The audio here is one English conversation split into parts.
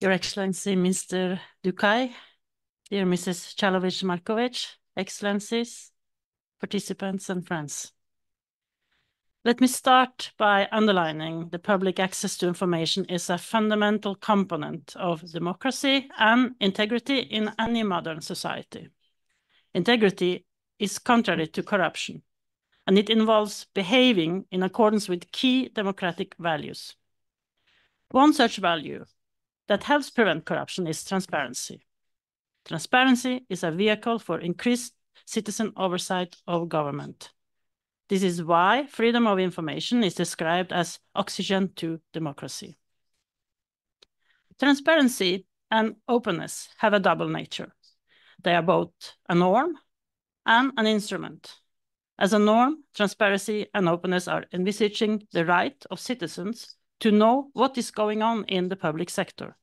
Your Excellency, Mr. Dukai, dear Mrs. Chalovic-Markovic, Excellencies, participants and friends. Let me start by underlining that public access to information is a fundamental component of democracy and integrity in any modern society. Integrity is contrary to corruption, and it involves behaving in accordance with key democratic values. One such value that helps prevent corruption is transparency. Transparency is a vehicle for increased citizen oversight of government. This is why freedom of information is described as oxygen to democracy. Transparency and openness have a double nature. They are both a norm and an instrument. As a norm, transparency and openness are envisaging the right of citizens to know what is going on in the public sector.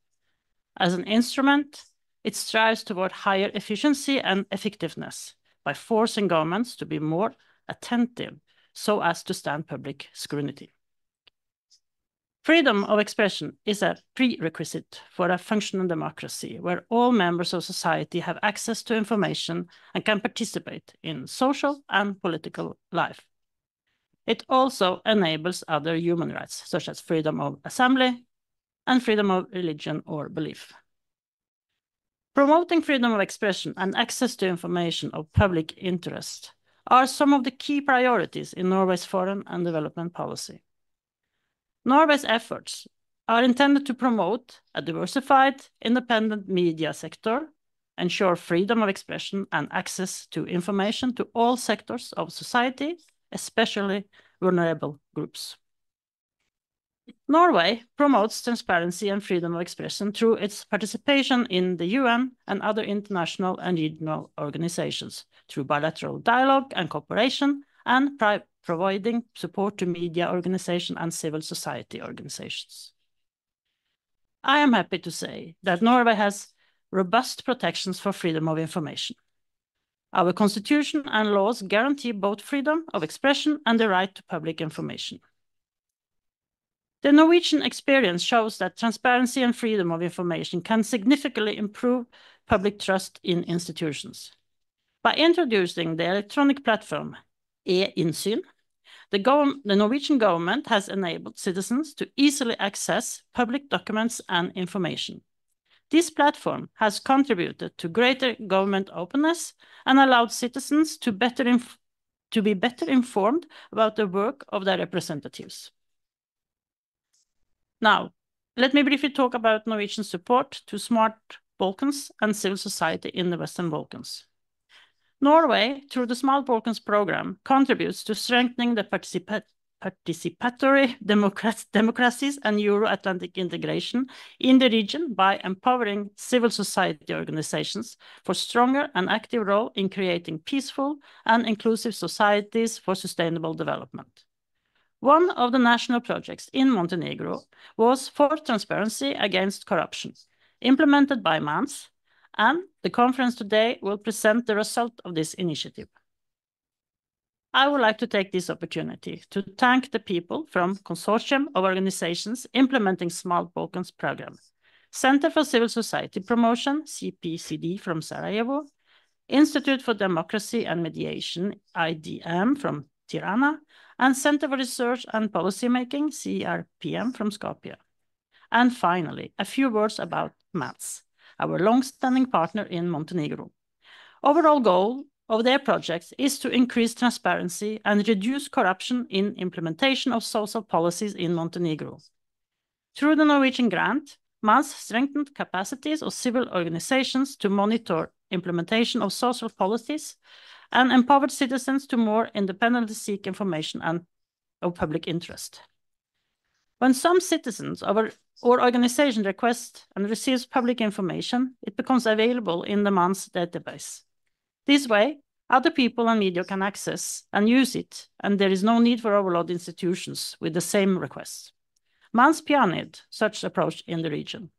As an instrument, it strives toward higher efficiency and effectiveness by forcing governments to be more attentive so as to stand public scrutiny. Freedom of expression is a prerequisite for a functional democracy where all members of society have access to information and can participate in social and political life. It also enables other human rights, such as freedom of assembly and freedom of religion or belief. Promoting freedom of expression and access to information of public interest are some of the key priorities in Norway's foreign and development policy. Norway's efforts are intended to promote a diversified, independent media sector, ensure freedom of expression and access to information to all sectors of society, especially vulnerable groups. Norway promotes transparency and freedom of expression through its participation in the UN and other international and regional organizations, through bilateral dialogue and cooperation, and providing support to media organizations and civil society organizations. I am happy to say that Norway has robust protections for freedom of information. Our constitution and laws guarantee both freedom of expression and the right to public information. The Norwegian experience shows that transparency and freedom of information can significantly improve public trust in institutions. By introducing the electronic platform e-innsyn, the Norwegian government has enabled citizens to easily access public documents and information. This platform has contributed to greater government openness and allowed citizens to be better informed about the work of their representatives. Now, let me briefly talk about Norwegian support to SMART Balkans and civil society in the Western Balkans. Norway, through the SMART Balkans program, contributes to strengthening the participatory democracies and Euro-Atlantic integration in the region by empowering civil society organizations for stronger and active role in creating peaceful and inclusive societies for sustainable development. One of the national projects in Montenegro was for transparency against corruption, implemented by MANS, and the conference today will present the result of this initiative. I would like to take this opportunity to thank the people from Consortium of Organizations implementing SMART Balkans program, Center for Civil Society Promotion, CPCD from Sarajevo, Institute for Democracy and Mediation, IDM from Tirana, and Center for Research and Policymaking, CRPM from Skopje. And finally, a few words about MANS, our long-standing partner in Montenegro. Overall goal of their projects is to increase transparency and reduce corruption in implementation of social policies in Montenegro. Through the Norwegian grant, MANS strengthened capacities of civil organizations to monitor implementation of social policies and empowered citizens to more independently seek information and of public interest. When some citizens or organization requests and receives public information, it becomes available in the MANS database. This way, other people and media can access and use it, and there is no need for overload institutions with the same requests. MANS pioneered such approach in the region.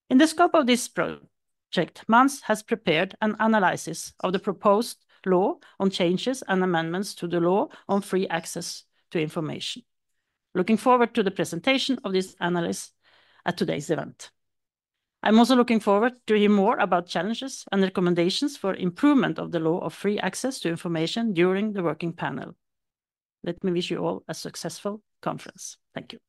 In the scope of this project, MANS has prepared an analysis of the proposed law on changes and amendments to the law on free access to information. Looking forward to the presentation of this analysis at today's event. I'm also looking forward to hear more about challenges and recommendations for improvement of the law of free access to information during the working panel. Let me wish you all a successful conference. Thank you.